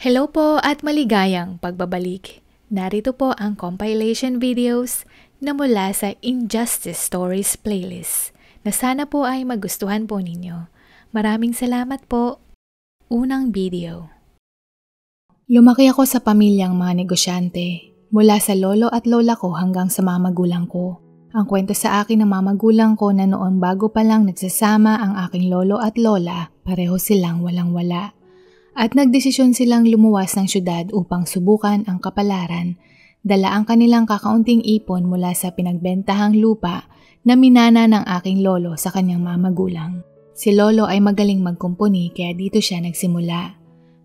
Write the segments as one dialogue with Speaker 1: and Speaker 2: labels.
Speaker 1: Hello po at maligayang pagbabalik. Narito po ang compilation videos na mula sa Injustice Stories playlist na sana po ay magustuhan po ninyo. Maraming salamat po. Unang video. Lumaki ako sa pamilyang mga negosyante, mula sa lolo at lola ko hanggang sa mga magulang ko. Ang kwento sa akin ng mga magulang ko na noon bago pa lang nagsasama ang aking lolo at lola, pareho silang walang-wala. At nagdesisyon silang lumuwas ng syudad upang subukan ang kapalaran, dala ang kanilang kakaunting ipon mula sa pinagbentahang lupa na minana ng aking lolo sa kanyang mga magulang. Si lolo ay magaling magkumpuni kaya dito siya nagsimula.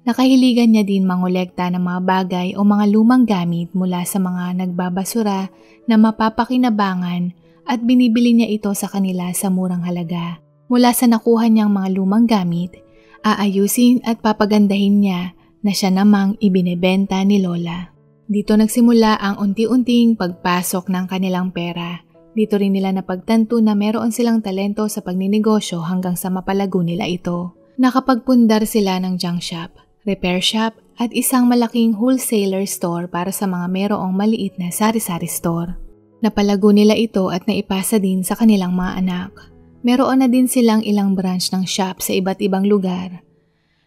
Speaker 1: Nakahiligan niya din mangolekta ng mga bagay o mga lumang gamit mula sa mga nagbabasura na mapapakinabangan at binibili niya ito sa kanila sa murang halaga. Mula sa nakuha niyang mga lumang gamit, aayusin at papagandahin niya na siya namang ibinebenta ni Lola. Dito nagsimula ang unti-unting pagpasok ng kanilang pera. Dito rin nila napagtanto na meron silang talento sa pagninegosyo hanggang sa mapalago nila ito. Nakapagpundar sila ng junk shop, repair shop at isang malaking wholesaler store para sa mga merong maliit na sari-sari store. Napalago nila ito at naipasa din sa kanilang mga anak. Meron na din silang ilang branch ng shop sa iba't ibang lugar.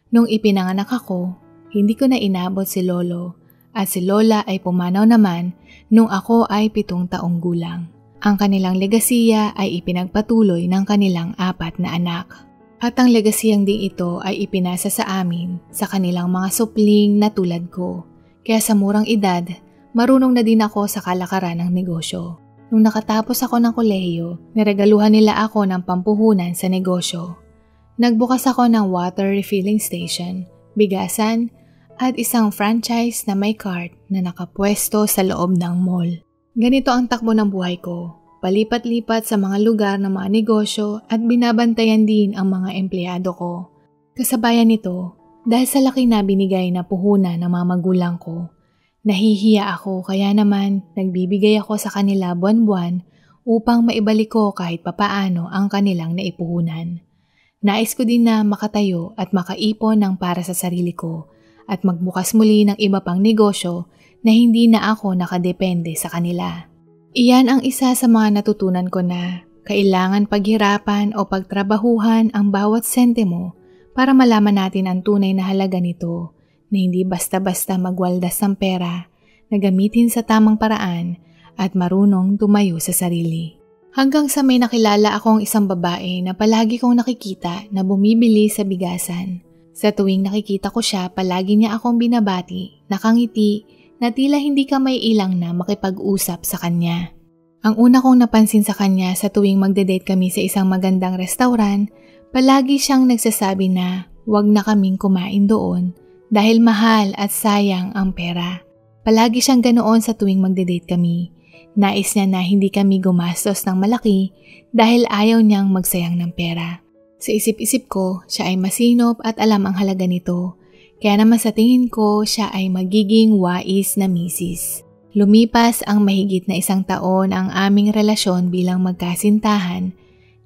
Speaker 1: Nung ipinanganak ako, hindi ko na inabot si lolo at si lola ay pumanaw naman nung ako ay 7 taong gulang. Ang kanilang legasiya ay ipinagpatuloy ng kanilang 4 na anak. At ang legasiyang ding ito ay ipinasa sa amin sa kanilang mga supling na tulad ko. Kaya sa murang edad, marunong na din ako sa kalakaran ng negosyo. Nung nakatapos ako ng kolehiyo, niregaluhan nila ako ng pampuhunan sa negosyo. Nagbukas ako ng water refilling station, bigasan, at isang franchise na may cart na nakapwesto sa loob ng mall. Ganito ang takbo ng buhay ko, palipat-lipat sa mga lugar ng mga negosyo at binabantayan din ang mga empleyado ko. Kasabayan nito, dahil sa laki na binigay na puhunan ng mga magulang ko, nahihiya ako kaya naman nagbibigay ako sa kanila buwan-buwan upang maibalik ko kahit papaano ang kanilang naipuhunan. Nais ko din na makatayo at makaipon ng para sa sarili ko at magbukas muli ng iba pang negosyo na hindi na ako nakadepende sa kanila. Iyan ang isa sa mga natutunan ko na kailangan paghirapan o pagtrabahuhan ang bawat sentimo para malaman natin ang tunay na halaga nito. Na hindi basta-basta magwaldas ng pera, na gamitin sa tamang paraan at marunong tumayo sa sarili. Hanggang sa may nakilala akong isang babae na palagi kong nakikita na bumibili sa bigasan. Sa tuwing nakikita ko siya, palagi niya akong binabati, nakangiti, na tila hindi ka may ilang na makipag-usap sa kanya. Ang una kong napansin sa kanya sa tuwing magde-date kami sa isang magandang restaurant, palagi siyang nagsasabi na huwag na kaming kumain doon dahil mahal at sayang ang pera. Palagi siyang ganoon sa tuwing magde-date kami. Nais niya na hindi kami gumastos ng malaki dahil ayaw niyang magsayang ng pera. Sa isip-isip ko, siya ay masinop at alam ang halaga nito. Kaya naman sa tingin ko, siya ay magiging wais na misis. Lumipas ang mahigit na 1 taon ang aming relasyon bilang magkasintahan.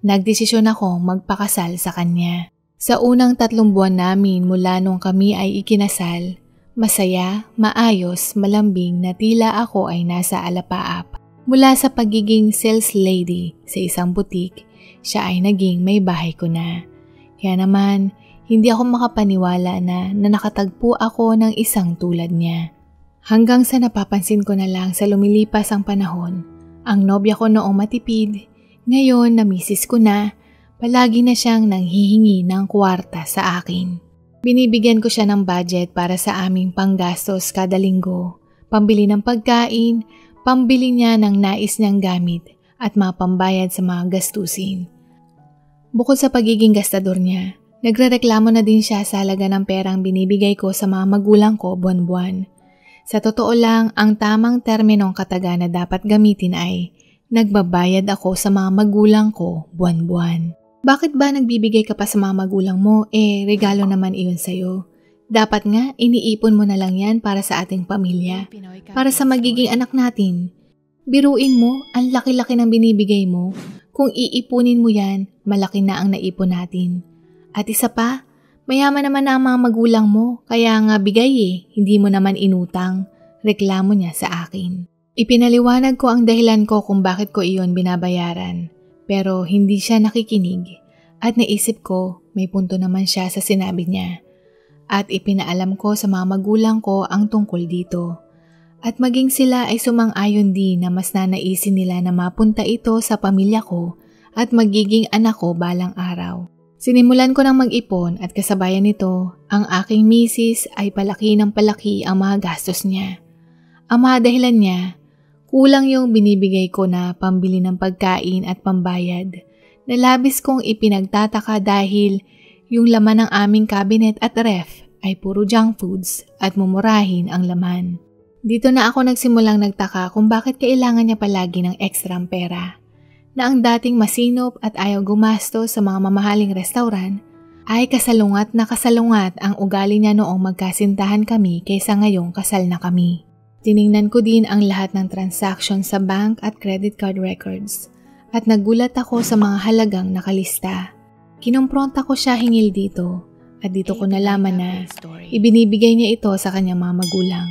Speaker 1: Nagdesisyon akong magpakasal sa kanya. Sa unang 3 buwan namin mula nung kami ay ikinasal, masaya, maayos, malambing na tila ako ay nasa alapaap. Mula sa pagiging sales lady sa isang butik, siya ay naging may bahay ko na. Kaya naman, hindi ako makapaniwala na nakatagpo ako ng isang tulad niya. Hanggang sa napapansin ko na lang sa lumilipas ang panahon, ang nobya ko noong matipid, ngayon na misis ko na, palagi na siyang nanghihingi ng kwarta sa akin. Binibigyan ko siya ng budget para sa aming panggastos kada linggo, pambili ng pagkain, pambili niya ng nais niyang gamit at mapambayad sa mga gastusin. Bukod sa pagiging gastador niya, nagrereklamo na din siya sa halaga ng perang binibigay ko sa mga magulang ko buwan-buwan. Sa totoo lang, ang tamang terminong kataga na dapat gamitin ay nagbabayad ako sa mga magulang ko buwan-buwan. Bakit ba nagbibigay ka pa sa mga magulang mo? Regalo naman iyon sa'yo. Dapat nga, iniipon mo na lang yan para sa ating pamilya. Para sa magiging anak natin. Biruin mo, ang laki-laki ng binibigay mo. Kung iipunin mo yan, malaki na ang naipon natin. At isa pa, Mayaman naman na ang mga magulang mo, kaya nga bigay hindi mo naman inutang. Reklamo niya sa akin. Ipinaliwanag ko ang dahilan ko kung bakit ko iyon binabayaran. Pero hindi siya nakikinig at naisip ko may punto naman siya sa sinabi niya. At ipinaalam ko sa mga magulang ko ang tungkol dito. At maging sila ay sumang-ayon din na mas nanaisin nila na mapunta ito sa pamilya ko at magiging anak ko balang araw. Sinimulan ko ng mag-ipon at kasabayan nito, ang aking misis ay palaki ng palaki ang mga gastos niya. Ang mga dahilan niya, kulang yung binibigay ko na pambili ng pagkain at pambayad. Nalabis kong ipinagtataka dahil yung laman ng aming cabinet at ref ay puro junk foods at mumurahin ang laman. Dito na ako nagsimulang nagtaka kung bakit kailangan niya palagi ng ekstrang pera. Na ang dating masinop at ayaw gumastos sa mga mamahaling restaurant, ay kasalungat na kasalungat ang ugali niya noong magkasintahan kami kaysa ngayong kasal na kami. Tiningnan ko din ang lahat ng transaction sa bank at credit card records at nagulat ako sa mga halagang nakalista. Kinumpronta ko siya hingil dito at dito ko nalaman na ibinibigay niya ito sa kanyang mga magulang.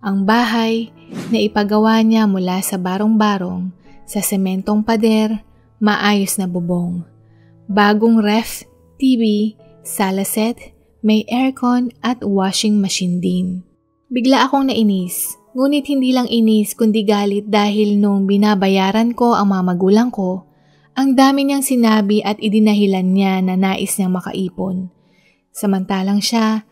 Speaker 1: Ang bahay na ipagawa niya mula sa barong-barong, sa sementong pader, maayos na bubong. Bagong ref, TV, sala set, may aircon at washing machine din. Bigla akong nainis, ngunit hindi lang inis kundi galit dahil nung binabayaran ko ang mga magulang ko, ang dami niyang sinabi at idinahilan niya na nais niyang makaipon. Samantalang siya,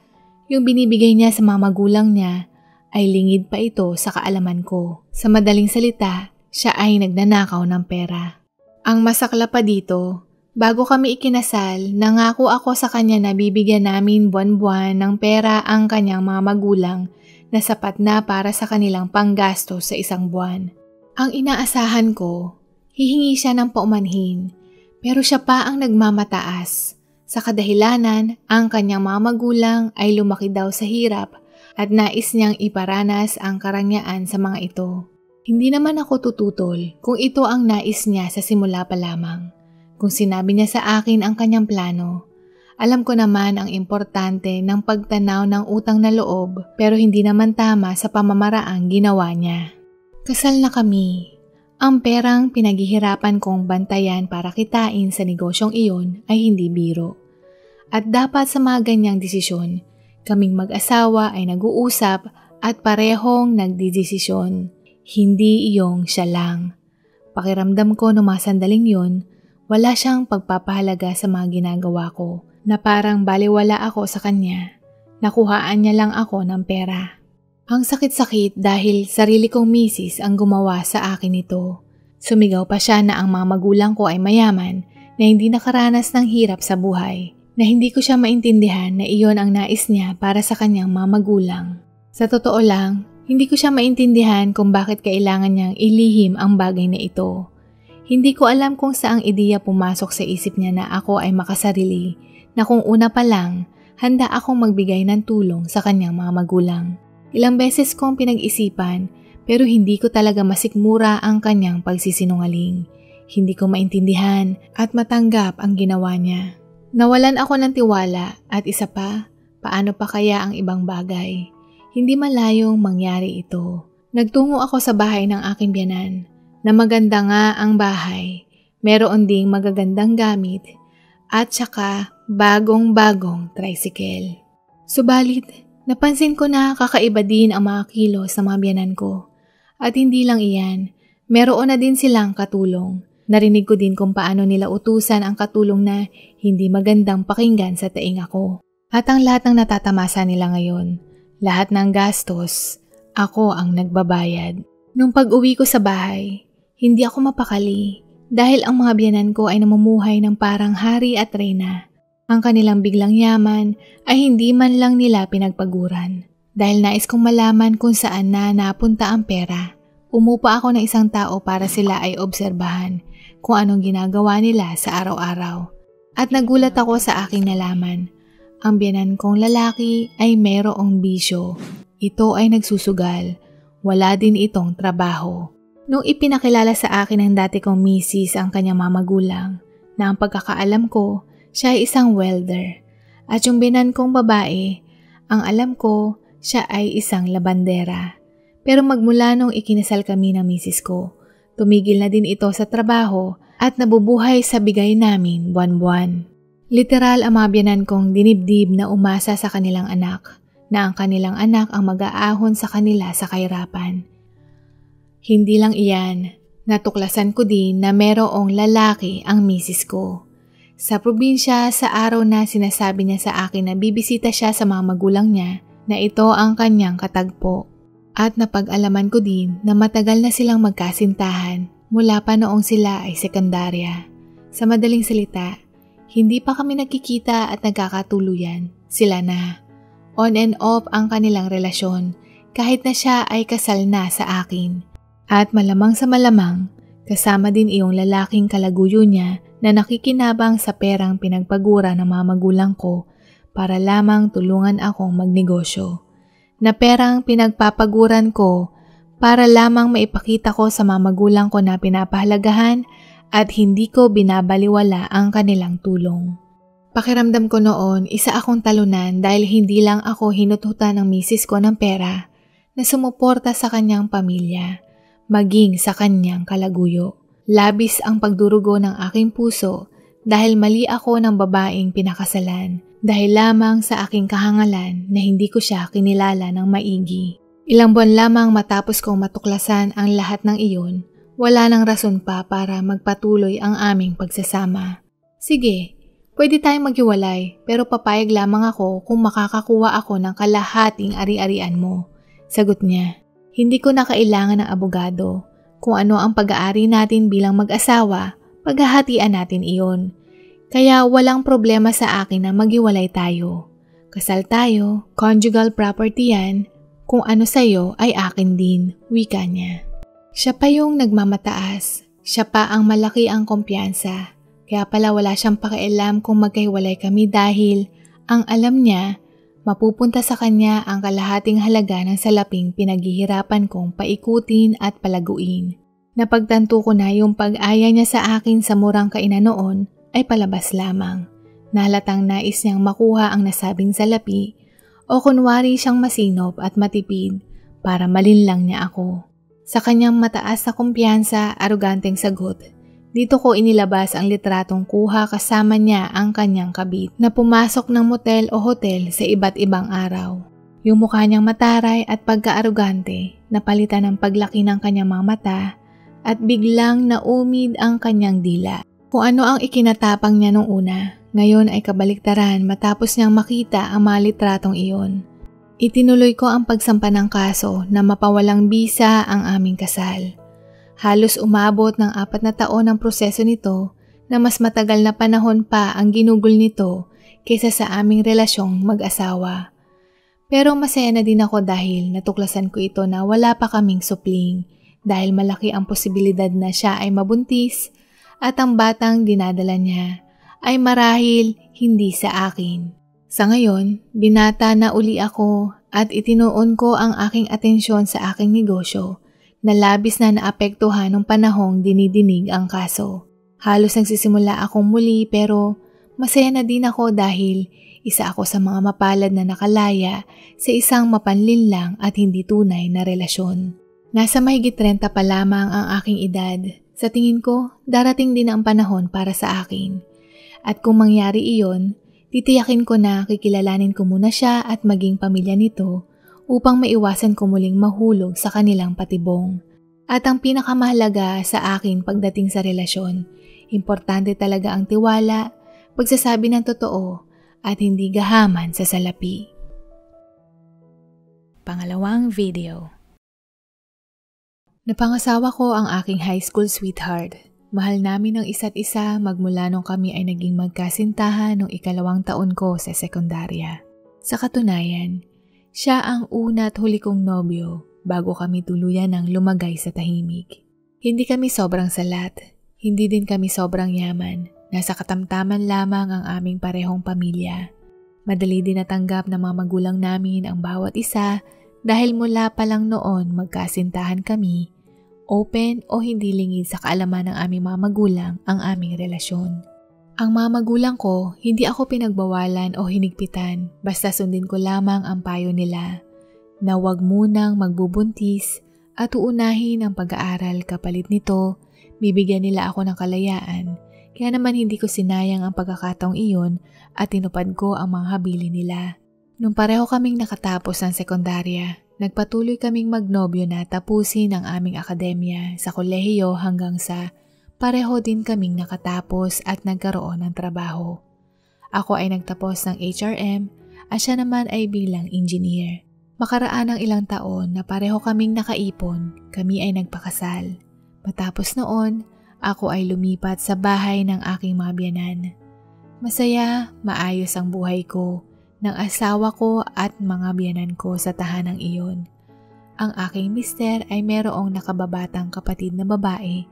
Speaker 1: yung binibigay niya sa mga magulang niya, ay lingid pa ito sa kaalaman ko. Sa madaling salita, siya ay nagnanakaw ng pera. Ang masakla pa dito, bago kami ikinasal, nangako ako sa kanya na bibigyan namin buwan-buwan ng pera ang kanyang mga magulang na sapat na para sa kanilang panggasto sa isang buwan. Ang inaasahan ko, hihingi siya ng paumanhin, pero siya pa ang nagmamataas. Sa kadahilanan, ang kanyang mga magulang ay lumaki daw sa hirap at nais niyang iparanas ang karangyaan sa mga ito. Hindi naman ako tututol kung ito ang nais niya sa simula pa lamang. Kung sinabi niya sa akin ang kanyang plano, alam ko naman ang importante ng pagtanaw ng utang na loob pero hindi naman tama sa pamamaraang ginawa niya. Kasal na kami. Ang perang pinaghihirapan kong bantayan para kitain sa negosyong iyon ay hindi biro. At dapat sa mga ganyang desisyon, kaming mag-asawa ay nag-uusap at parehong nagdidesisyon. Hindi iyong siya lang. Pakiramdam ko nung mga sandaling yun, wala siyang pagpapahalaga sa mga ginagawa ko na parang baliwala ako sa kanya. Nakuhaan niya lang ako ng pera. Ang sakit-sakit dahil sarili kong misis ang gumawa sa akin ito. Sumigaw pa siya na ang mga magulang ko ay mayaman na hindi nakaranas ng hirap sa buhay, na hindi ko siya maintindihan na iyon ang nais niya para sa kanyang mga magulang. Sa totoo lang, hindi ko siya maintindihan kung bakit kailangan niyang ilihim ang bagay na ito. Hindi ko alam kung saang ideya pumasok sa isip niya na ako ay makasarili, na kung una pa lang, handa akong magbigay ng tulong sa kanyang mga magulang. Ilang beses kong pinag-isipan pero hindi ko talaga masikmura ang kanyang pagsisinungaling. Hindi ko maintindihan at matanggap ang ginawa niya. Nawalan ako ng tiwala at isa pa, paano pa kaya ang ibang bagay? Hindi malayong mangyari ito. Nagtungo ako sa bahay ng aking biyanan na maganda nga ang bahay. Meron ding magagandang gamit at saka bagong-bagong tricycle. Subalit, napansin ko na kakaiba din ang mga kilos sa mga biyanan ko. At hindi lang iyan, meron na din silang katulong. Narinig ko din kung paano nila utusan ang katulong na hindi magandang pakinggan sa tainga ko. At ang lahat ng natatamasa nila ngayon, lahat ng gastos, ako ang nagbabayad. Nung pag-uwi ko sa bahay, hindi ako mapakali dahil ang mga biyanan ko ay namumuhay ng parang hari at reyna. Ang kanilang biglang yaman ay hindi man lang nila pinagpaguran. Dahil nais kong malaman kung saan na napunta ang pera, umupa ako ng isang tao para sila ay obserbahan kung anong ginagawa nila sa araw-araw. At nagulat ako sa aking nalaman. Ang biyanan kong lalaki ay mayroong bisyo. Ito ay nagsusugal. Wala din itong trabaho. Nung ipinakilala sa akin ng dati kong misis ang kanyang mga magulang, na ang pagkakaalam ko, siya ay isang welder. At yung binan kong babae, ang alam ko, siya ay isang labandera. Pero magmula nung ikinasal kami ng misis ko, tumigil na din ito sa trabaho at nabubuhay sa bigay namin buwan-buwan. Literal ang mga biyanan kong dinibdib na umasa sa kanilang anak, na ang kanilang anak ang mag-aahon sa kanila sa kahirapan. Hindi lang iyan, natuklasan ko din na merong lalaki ang misis ko. Sa probinsya, sa araw na sinasabi niya sa akin na bibisita siya sa mga magulang niya, na ito ang kanyang katagpo. At napag-alaman ko din na matagal na silang magkasintahan mula pa noong sila ay sekundarya. Sa madaling salita, hindi pa kami nagkikita at nagkakatuluyan. Sila na. On and off ang kanilang relasyon kahit na siya ay kasal na sa akin. At malamang sa malamang, kasama din iyong lalaking kalaguyo niya na nakikinabang sa perang pinagpagura ng mga magulang ko para lamang tulungan akong magnegosyo. Na perang pinagpapaguran ko para lamang maipakita ko sa mga magulang ko na pinapahalagahan at hindi ko binabaliwala ang kanilang tulong. Pakiramdam ko noon, isa akong talunan dahil hindi lang ako hinututan ng misis ko ng pera na sumuporta sa kanyang pamilya, maging sa kanyang kalaguyo. Labis ang pagdurugo ng aking puso dahil mali ako ng babaeng pinakasalan dahil lamang sa aking kahangalan na hindi ko siya kinilala ng maigi. Ilang buwan lamang matapos kong matuklasan ang lahat ng iyon, wala nang rason pa para magpatuloy ang aming pagsasama. Sige, pwede tayong maghiwalay pero papayag lamang ako kung makakakuha ako ng kalahating ari-arian mo. Sagot niya, hindi ko na kailangan ng abogado. Kung ano ang pag-aari natin bilang mag-asawa, paghahatian natin iyon. Kaya walang problema sa akin na maghiwalay tayo. Kasal tayo, conjugal property yan, kung ano sa'yo ay akin din, wika niya. Siya pa yung nagmamataas, siya pa ang malaki ang kumpiyansa. Kaya pala wala siyang pakialam kung magkahiwalay kami dahil ang alam niya, mapupunta sa kanya ang kalahating halaga ng salaping pinaghihirapan kong paikutin at palaguin. Napagtanto ko na yung pag-aya niya sa akin sa murang kainan noon ay palabas lamang. Nahalatang nais niyang makuha ang nasabing salapi o kunwari siyang masinop at matipid para malinlang niya ako. Sa kanyang mataas na kumpiyansa, aruganteng sagot, dito ko inilabas ang litratong kuha kasama niya ang kanyang kabit na pumasok ng motel o hotel sa iba't ibang araw. Yung mukha niyang mataray at pagka-arugante, napalitan ng paglaki ng kanyang mga mata at biglang naumid ang kanyang dila. Kung ano ang ikinatapang niya nung una, ngayon ay kabaliktaran matapos niyang makita ang mga litratong iyon. Itinuloy ko ang pagsampa ng kaso na mapawalang bisa ang aming kasal. Halos umabot ng 4 na taon ang proseso nito na mas matagal na panahon pa ang ginugol nito kaysa sa aming relasyong mag-asawa. Pero masaya na din ako dahil natuklasan ko ito na wala pa kaming supling dahil malaki ang posibilidad na siya ay mabuntis at ang batang dinadala niya ay marahil hindi sa akin. Sa ngayon, binata na uli ako at itinuon ko ang aking atensyon sa aking negosyo na labis na naapektuhan ng panahong dinidinig ang kaso. Halos nagsisimula akong muli pero masaya na din ako dahil isa ako sa mga mapalad na nakalaya sa isang mapanlinlang at hindi tunay na relasyon. Nasa mahigit 30 pa lamang ang aking edad. Sa tingin ko, darating din ang panahon para sa akin. At kung mangyari iyon, titiyakin ko na kikilalanin ko muna siya at maging pamilya nito upang maiwasan ko muling mahulog sa kanilang patibong. At ang pinakamahalaga sa akin pagdating sa relasyon, importante talaga ang tiwala, pagsasabi ng totoo at hindi gahaman sa salapi. Pangalawang video. Napangasawa ko ang aking high school sweetheart. Mahal namin ang isa't isa magmula nung kami ay naging magkasintahan nung 2nd taon ko sa sekundarya. Sa katunayan, siya ang una at huli kong nobyo bago kami tuluyan ng lumagay sa tahimik. Hindi kami sobrang salat, hindi din kami sobrang yaman. Nasa katamtaman lamang ang aming parehong pamilya. Madali din natanggap ng mga magulang namin ang bawat isa dahil mula pa lang noon magkasintahan kami. Open o hindi lingid sa kaalaman ng aming mga magulang ang aming relasyon. Ang mga magulang ko, hindi ako pinagbawalan o hinigpitan, basta sundin ko lamang ang payo nila na huwag munang magbubuntis at uunahin ang pag-aaral. Kapalit nito, bibigyan nila ako ng kalayaan, kaya naman hindi ko sinayang ang pagkakataong iyon at tinupad ko ang mga habilin nila. Nung pareho kaming nakatapos ng sekundarya, nagpatuloy kaming magnobyo na tapusin ang aming akademya sa kolehiyo hanggang sa pareho din kaming nakatapos at nagkaroon ng trabaho. Ako ay nagtapos ng HRM at siya naman ay bilang engineer. Makaraan ng ilang taon na pareho kaming nakaipon, kami ay nagpakasal. Matapos noon, ako ay lumipat sa bahay ng aking mga biyenan. Masaya, maayos ang buhay ko, ng asawa ko at mga biyenan ko sa tahanang iyon. Ang aking mister ay merong nakababatang kapatid na babae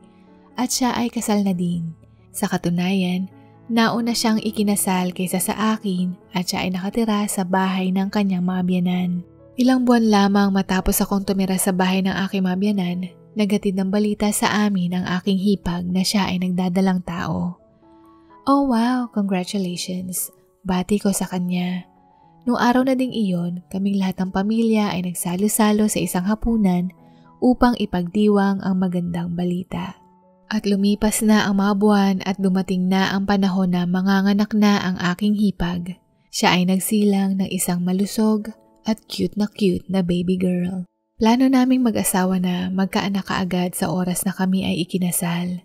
Speaker 1: at siya ay kasal na din. Sa katunayan, nauna siyang ikinasal kaysa sa akin at siya ay nakatira sa bahay ng kanyang mga biyenan. Ilang buwan lamang matapos akong tumira sa bahay ng aking mga biyenan, nagatid ng balita sa amin ang aking hipag na siya ay nagdadalang tao. Oh wow, congratulations! Bati ko sa kanya. Noong araw na ding iyon, kaming lahat ng pamilya ay nagsalo-salo sa isang hapunan upang ipagdiwang ang magandang balita. At lumipas na ang mga buwan at dumating na ang panahon na manganganak na ang aking hipag. Siya ay nagsilang ng isang malusog at cute na baby girl. Plano naming mag-asawa na magkaanak kaagad sa oras na kami ay ikinasal.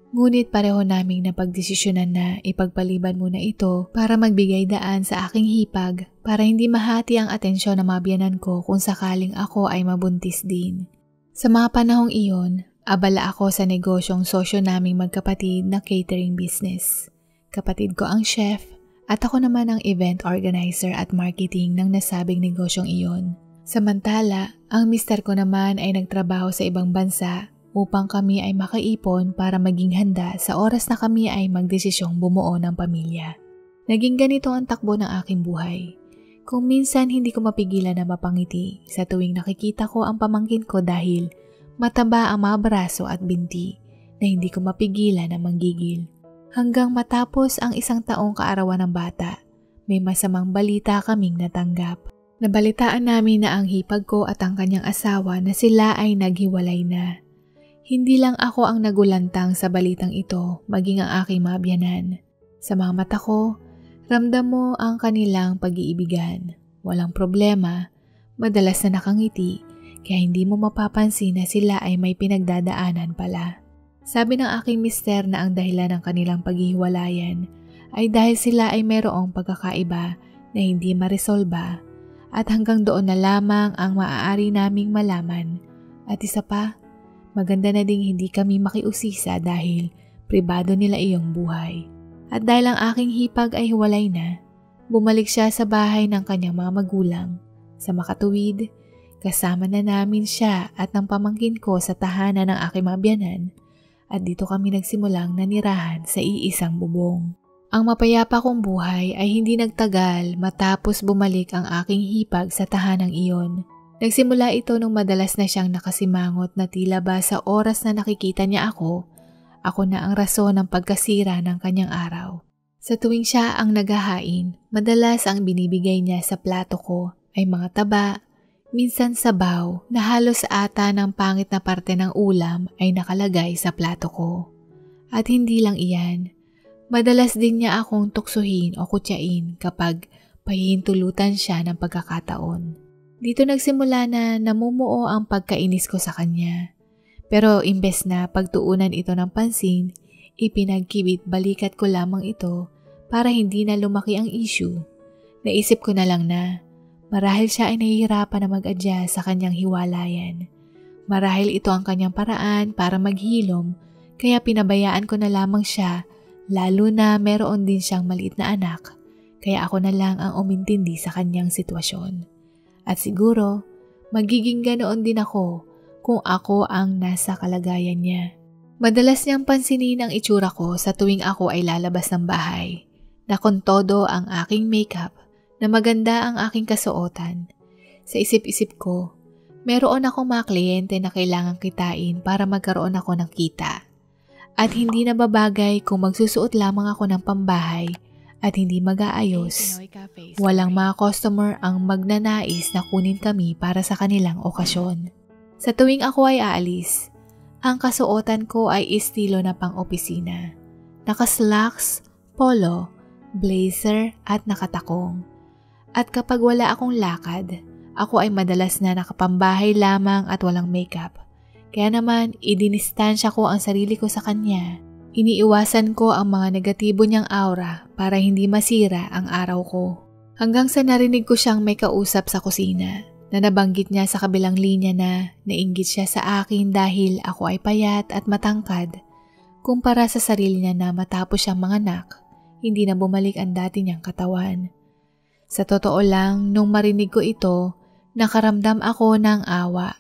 Speaker 1: Ngunit pareho naming napagdesisyonan na ipagpaliban muna ito para magbigay daan sa aking hipag para hindi mahati ang atensyon ng mga biyenan ko kung sakaling ako ay mabuntis din. Sa mga panahong iyon, abala ako sa negosyong sosyo naming magkapatid na catering business. Kapatid ko ang chef at ako naman ang event organizer at marketing ng nasabing negosyong iyon. Samantala, ang mister ko naman ay nagtrabaho sa ibang bansa upang kami ay makaipon para maging handa sa oras na kami ay magdesisyong bumuo ng pamilya. Naging ganito ang takbo ng aking buhay. Kung minsan hindi ko mapigilan na mapangiti sa tuwing nakikita ko ang pamangkin ko dahil mataba ang mga braso at binti na hindi ko mapigilan na manggigil. Hanggang matapos ang isang taong kaarawan ng bata, may masamang balita kaming natanggap. Nabalitaan namin na ang hipag ko at ang kanyang asawa na sila ay naghiwalay na. Hindi lang ako ang nagulantang sa balitang ito, maging ang aking mga biyenan. Sa mga mata ko, ramdam mo ang kanilang pag-iibigan. Walang problema, madalas na nakangiti, kaya hindi mo mapapansin na sila ay may pinagdadaanan pala. Sabi ng aking mister na ang dahilan ng kanilang paghihiwalayan ay dahil sila ay merong pagkakaiba na hindi maresolba at hanggang doon na lamang ang maaari naming malaman. At isa pa, maganda na ding hindi kami makiusisa dahil pribado nila iyong buhay. At dahil ang aking hipag ay hiwalay na, bumalik siya sa bahay ng kanyang mga magulang. Sa makatuwid, kasama na namin siya at ng pamangkin ko sa tahanan ng aking mga biyenan. At dito kami nagsimulang nanirahan sa iisang bubong. Ang mapayapa kong buhay ay hindi nagtagal matapos bumalik ang aking hipag sa tahanang iyon. Nagsimula ito nung madalas na siyang nakasimangot na tila ba sa oras na nakikita niya ako na ang rason ng pagkasira ng kanyang araw. Sa tuwing siya ang naghahain, madalas ang binibigay niya sa plato ko ay mga taba, minsan sabaw na halos ata ng pangit na parte ng ulam ay nakalagay sa plato ko. At hindi lang iyan, madalas din niya akong tuksuhin o kutyain kapag pahihintulutan siya ng pagkakataon. Dito nagsimula na namumuo ang pagkainis ko sa kanya. Pero imbes na pagtuunan ito ng pansin, ipinagkibit balikat ko lamang ito para hindi na lumaki ang issue. Naisip ko na lang na marahil siya ay nahihirapan na mag-adjust sa kanyang hiwalayan. Marahil ito ang kanyang paraan para maghilom, kaya pinabayaan ko na lamang siya, lalo na meron din siyang maliit na anak, kaya ako na lang ang umintindi sa kanyang sitwasyon. At siguro, magiging ganoon din ako kung ako ang nasa kalagayan niya. Madalas niyang pansinin ang itsura ko sa tuwing ako ay lalabas ng bahay, na kontodo ang aking makeup, na maganda ang aking kasuotan. Sa isip-isip ko, meron akong mga kliyente na kailangang kitain para magkaroon ako ng kita. At hindi na babagay kung magsusuot lamang ako ng pambahay at hindi mag-aayos. Walang mga customer ang magnanais na kunin kami para sa kanilang okasyon. Sa tuwing ako ay aalis, ang kasuotan ko ay estilo na pang-opisina. Naka-slacks, polo, blazer at nakatakong. At kapag wala akong lakad, ako ay madalas na nakapambahay lamang at walang makeup. Kaya naman, idinistansya ko ang sarili ko sa kanya. Iniiwasan ko ang mga negatibo niyang aura para hindi masira ang araw ko. Hanggang sa narinig ko siyang may kausap sa kusina na nabanggit niya sa kabilang linya na nainggit siya sa akin dahil ako ay payat at matangkad. Kumpara sa sarili niya na matapos siyang manganak, hindi na bumalik ang dati niyang katawan. Sa totoo lang, nung marinig ko ito, nakaramdam ako ng awa.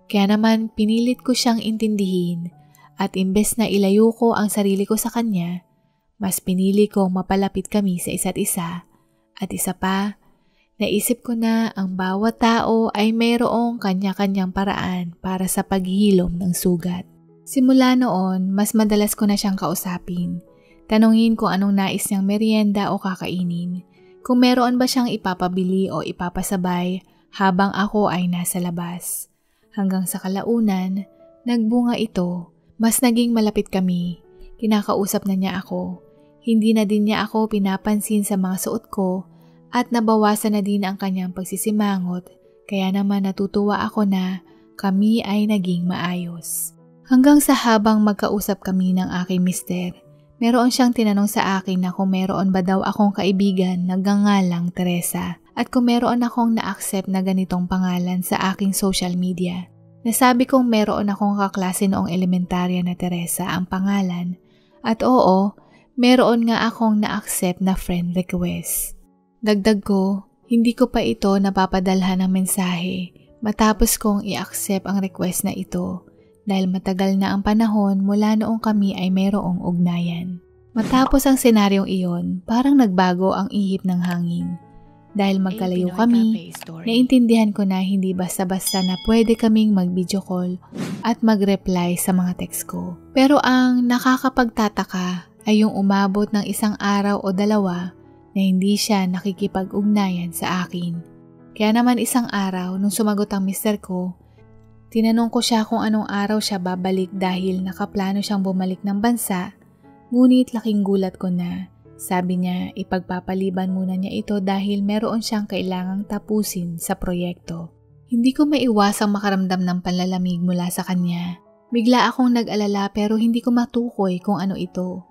Speaker 1: Kaya naman pinilit ko siyang intindihin at imbes na ilayo ko ang sarili ko sa kanya, mas pinili kong mapalapit kami sa isa't isa. At isa pa, naisip ko na ang bawat tao ay mayroong kanya-kanyang paraan para sa paghilom ng sugat. Simula noon, mas madalas ko na siyang kausapin. Tanungin kung anong nais niyang merienda o kakainin. Kung meron ba siyang ipapabili o ipapasabay habang ako ay nasa labas. Hanggang sa kalaunan, nagbunga ito. Mas naging malapit kami. Kinakausap na niya ako. Hindi na din niya ako pinapansin sa mga suot ko at nabawasan na din ang kanyang pagsisimangot. Kaya naman natutuwa ako na kami ay naging maayos. Hanggang sa habang magkausap kami ng aking mister, meron siyang tinanong sa akin na kung meron ba daw akong kaibigan na nagngangalang Teresa. At kung meron akong na-accept na ganitong pangalan sa aking social media. Nasabi kong meron akong kaklase noong elementarya na Teresa ang pangalan. At oo, meron nga akong na-accept na friend request. Dagdag ko, hindi ko pa ito napapadalhan ng mensahe matapos kong i-accept ang request na ito dahil matagal na ang panahon mula noong kami ay mayroong ugnayan. Matapos ang senaryong iyon, parang nagbago ang ihip ng hangin. Dahil magkalayo kami, naintindihan ko na hindi basta-basta na pwede kaming mag-video call at mag-reply sa mga text ko. Pero ang nakakapagtataka ay yung umabot ng isang araw o dalawa na hindi siya nakikipag-ugnayan sa akin. Kaya naman isang araw nung sumagot ang mister ko, tinanong ko siya kung anong araw siya babalik dahil nakaplano siyang bumalik ng bansa, ngunit laking gulat ko na. Sabi niya, ipagpapaliban muna niya ito dahil meron siyang kailangang tapusin sa proyekto. Hindi ko maiwasang makaramdam ng panlalamig mula sa kanya. Bigla akong nag-alala pero hindi ko matukoy kung ano ito.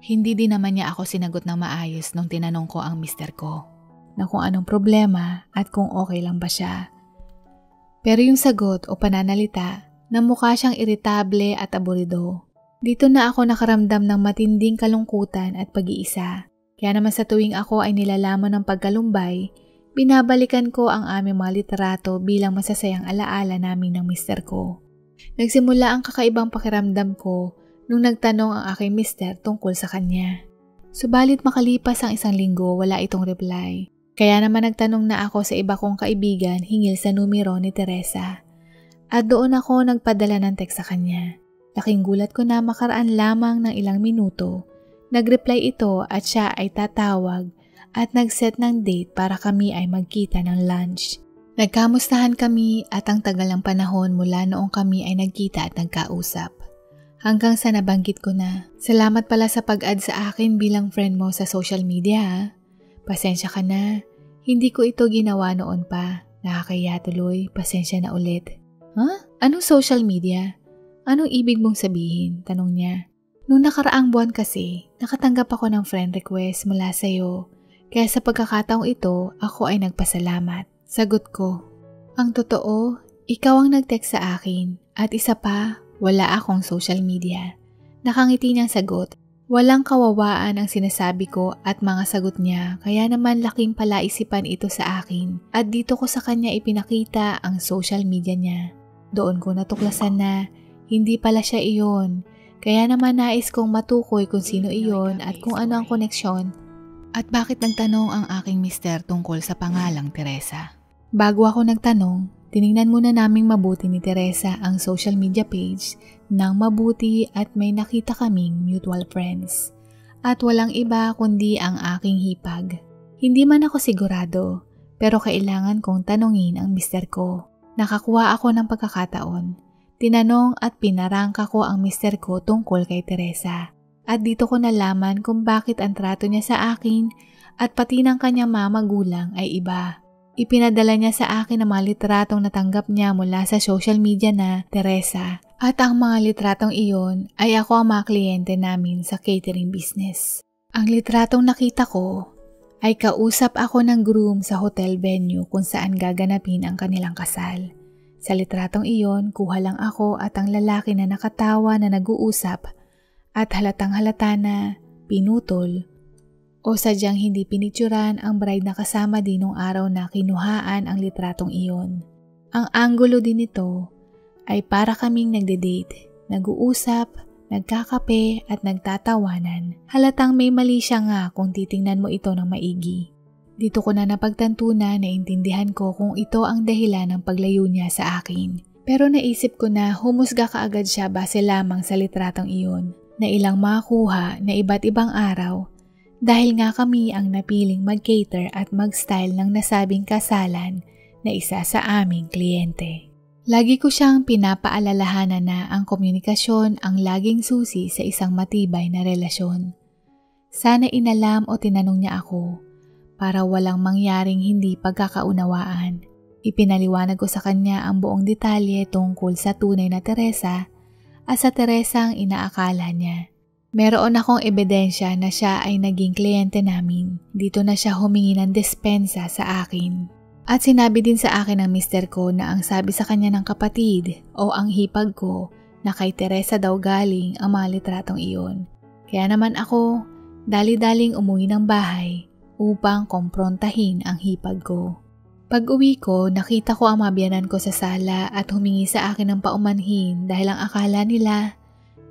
Speaker 1: Hindi din naman niya ako sinagot ng maayos nung tinanong ko ang mister ko na kung anong problema at kung okay lang ba siya. Pero yung sagot o pananalita na mukha siyang iritable at aburido. Dito na ako nakaramdam ng matinding kalungkutan at pag-iisa. Kaya naman sa tuwing ako ay nilalaman ng pagkalumbay, binabalikan ko ang aming mga litrato bilang masasayang alaala namin ng mister ko. Nagsimula ang kakaibang pakiramdam ko nung nagtanong ang aking mister tungkol sa kanya. Subalit makalipas ang isang linggo, wala itong reply. Kaya naman nagtanong na ako sa iba kong kaibigan hingil sa numero ni Teresa. At doon ako nagpadala ng text sa kanya. Laking gulat ko na makaraan lamang ng ilang minuto. Nag-reply ito at siya ay tatawag at nag-set ng date para kami ay magkita ng lunch. Nagkamustahan kami at ang tagal ng panahon mula noong kami ay nagkita at nagkausap. Hanggang sa nabanggit ko na, salamat pala sa pag-add sa akin bilang friend mo sa social media ha. Pasensya ka na, hindi ko ito ginawa noon pa. Nakakaya tuloy, pasensya na ulit. Anong social media? Anong ibig mong sabihin? Tanong niya. Noong nakaraang buwan kasi, nakatanggap ako ng friend request mula sa'yo. Kaya sa pagkakataong ito, ako ay nagpasalamat. Sagot ko. Ang totoo, ikaw ang nag-text sa akin. At isa pa, wala akong social media. Nakangiti niyang sagot. Walang kawawaan ang sinasabi ko at mga sagot niya, kaya naman laking palaisipan ito sa akin. At dito ko sa kanya ipinakita ang social media niya. Doon ko natuklasan na hindi pala siya iyon, kaya naman nais kong matukoy kung sino iyon at kung ano ang koneksyon at bakit nagtanong ang aking mister tungkol sa pangalang Teresa. Bago ako nagtanong, tiningnan muna naming mabuti ni Teresa ang social media page ng mabuti at may nakita kaming mutual friends. At walang iba kundi ang aking hipag. Hindi man ako sigurado, pero kailangan kong tanungin ang mister ko. Nakakuha ako ng pagkakataon. Tinanong at pinarangka ko ang mister ko tungkol kay Teresa. At dito ko nalaman kung bakit ang trato niya sa akin at pati ng kanyang magulang ay iba. Ipinadala niya sa akin ang mga litratong natanggap niya mula sa social media na Teresa. At ang mga litratong iyon ay ako ang mga kliyente namin sa catering business. Ang litratong nakita ko ay kausap ako ng groom sa hotel venue kung saan gaganapin ang kanilang kasal. Sa litratong iyon, kuha lang ako at ang lalaki na nakatawa na nag-uusap at halatang halata na pinutol o sadyang hindi pinicturan ang bride na kasama din nung araw na kinuhaan ang litratong iyon. Ang anggulo din nito ay para kaming nagde-date, nag-uusap, nagkakape at nagtatawanan. Halatang may mali siya nga kung titingnan mo ito ng maigi. Dito ko na napagtanto na naintindihan ko kung ito ang dahilan ng paglayo niya sa akin. Pero naisip ko na humusga kaagad siya base lamang sa litratong iyon na ilang makuha na iba't ibang araw dahil nga kami ang napiling mag-cater at mag-style ng nasabing kasalan na isa sa aming kliyente. Lagi ko siyang pinapaalalahanan na ang komunikasyon ang laging susi sa isang matibay na relasyon. Sana inalam o tinanong niya ako para walang mangyaring hindi pagkakaunawaan. Ipinaliwanag ko sa kanya ang buong detalye tungkol sa tunay na Teresa at sa Teresa ang inaakala niya. Meron akong ebidensya na siya ay naging kliyente namin. Dito na siya humingi ng dispensa sa akin. At sinabi din sa akin ng mister ko na ang sabi sa kanya ng kapatid o ang hipag ko na kay Teresa daw galing ang mga litratong iyon. Kaya naman ako, dali-daling umuwi ng bahay upang komprontahin ang hipag ko. Pag-uwi ko, nakita ko ang mga biyanan ko sa sala at humingi sa akin ng paumanhin dahil ang akala nila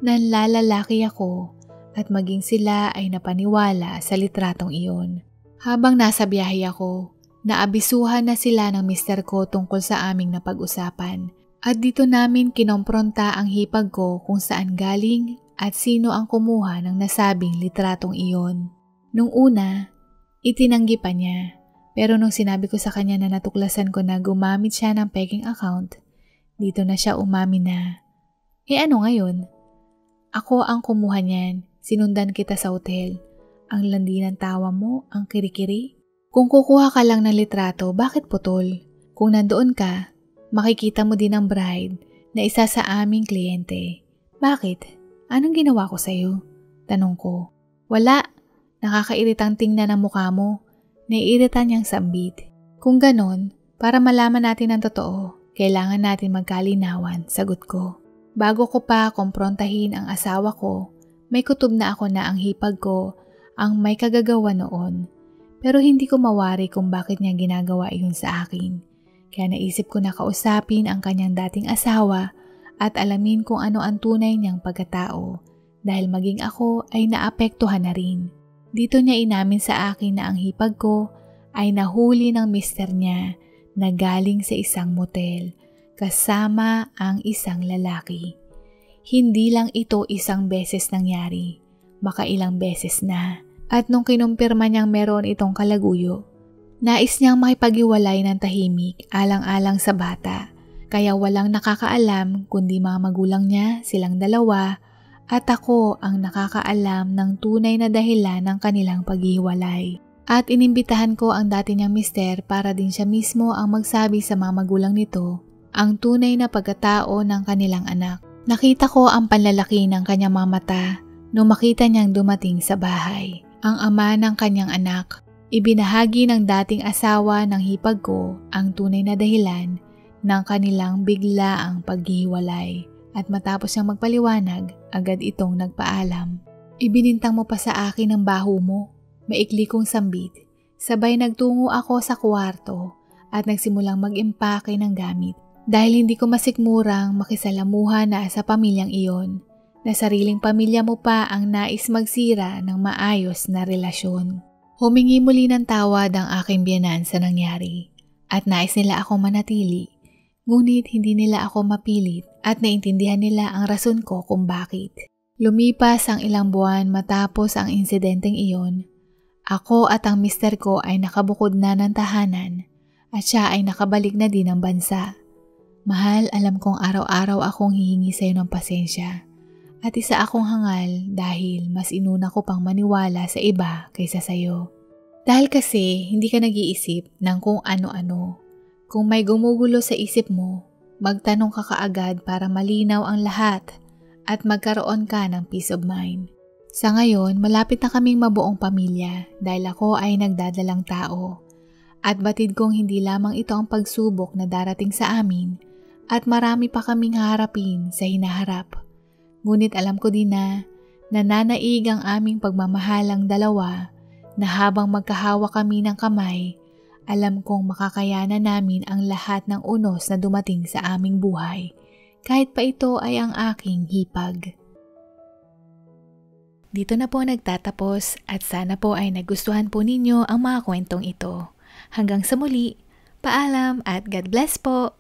Speaker 1: nanlalalaki ako at maging sila ay napaniwala sa litratong iyon. Habang nasa biyahe ako, naabisuhan na sila ng mister ko tungkol sa aming napag-usapan at dito namin kinompronta ang hipag ko kung saan galing at sino ang kumuha ng nasabing litratong iyon. Nung una, itinanggi pa niya pero nung sinabi ko sa kanya na natuklasan ko na gumamit siya ng peking account, dito na siya umamin na, ano ngayon? Ako ang kumuha niyan, sinundan kita sa hotel. Ang landi ng tawa mo, ang kirikiri. Kung kukuha ka lang ng litrato, bakit putol? Kung nandoon ka, makikita mo din ang bride na isa sa aming kliyente. Bakit? Anong ginawa ko sa'yo? Tanong ko. Wala. Nakakairitang tingnan ang mukha mo. Naiirita niyang sambit. Kung ganon, para malaman natin ang totoo, kailangan natin magkalinawan, sagot ko. Bago ko pa komprontahin ang asawa ko, may kutob na ako na ang hipag ko ang may kagagawa noon. Pero hindi ko mawari kung bakit niya ginagawa iyon sa akin. Kaya naisip ko na kausapin ang kanyang dating asawa at alamin kung ano ang tunay niyang pagkatao dahil maging ako ay naapektuhan na rin. Dito niya inamin sa akin na ang hipag ko ay nahuli ng mister niya na galing sa isang motel kasama ang isang lalaki. Hindi lang ito isang beses nangyari, baka ilang beses na. At nung kinumpirma niyang meron itong kalaguyo, nais niyang makipag-iwalay ng tahimik alang-alang sa bata. Kaya walang nakakaalam kundi mga magulang niya, silang dalawa, at ako ang nakakaalam ng tunay na dahilan ng kanilang paghiwalay. At inimbitahan ko ang dati niyang mister para din siya mismo ang magsabi sa mga magulang nito ang tunay na pagkatao ng kanilang anak. Nakita ko ang panlalaki ng kanyang mga mata nung makita niyang dumating sa bahay. Ang ama ng kanyang anak, ibinahagi ng dating asawa ng hipag ko ang tunay na dahilan ng kanilang biglaang paghiwalay. At matapos niyang magpaliwanag, agad itong nagpaalam. Ibinintang mo pa sa akin ang baho mo, maikli kong sambit. Sabay nagtungo ako sa kwarto at nagsimulang mag-impake ng gamit. Dahil hindi ko masikmurang makisalamuha na sa pamilyang iyon, na sariling pamilya mo pa ang nais magsira ng maayos na relasyon. Humingi muli ng tawad ang aking biyenan sa nangyari at nais nila akong manatili Ngunit hindi nila ako mapilit at naintindihan nila ang rason ko kung bakit. Lumipas ang ilang buwan matapos ang insidenteng iyon. Ako at ang mister ko ay nakabukod na ng tahanan at siya ay nakabalik na din ng bansa. Mahal, alam kong araw-araw akong hihingi sa iyo ng pasensya. At isa akong hangal dahil mas inuna ko pang maniwala sa iba kaysa sa'yo. Dahil kasi hindi ka nag-iisip ng kung ano-ano. Kung may gumugulo sa isip mo, magtanong ka kaagad para malinaw ang lahat at magkaroon ka ng peace of mind. Sa ngayon, malapit na kaming mabuong pamilya dahil ako ay nagdadalang tao. At batid kong hindi lamang ito ang pagsubok na darating sa amin at marami pa kaming haharapin sa hinaharap. Ngunit alam ko din na nananaig ang aming pagmamahalang dalawa na habang magkahawa kami ng kamay, alam kong makakayanan namin ang lahat ng unos na dumating sa aming buhay, kahit pa ito ay ang aking hipag. Dito na po nagtatapos at sana po ay nagustuhan po ninyo ang mga kwentong ito. Hanggang sa muli, paalam at God bless po!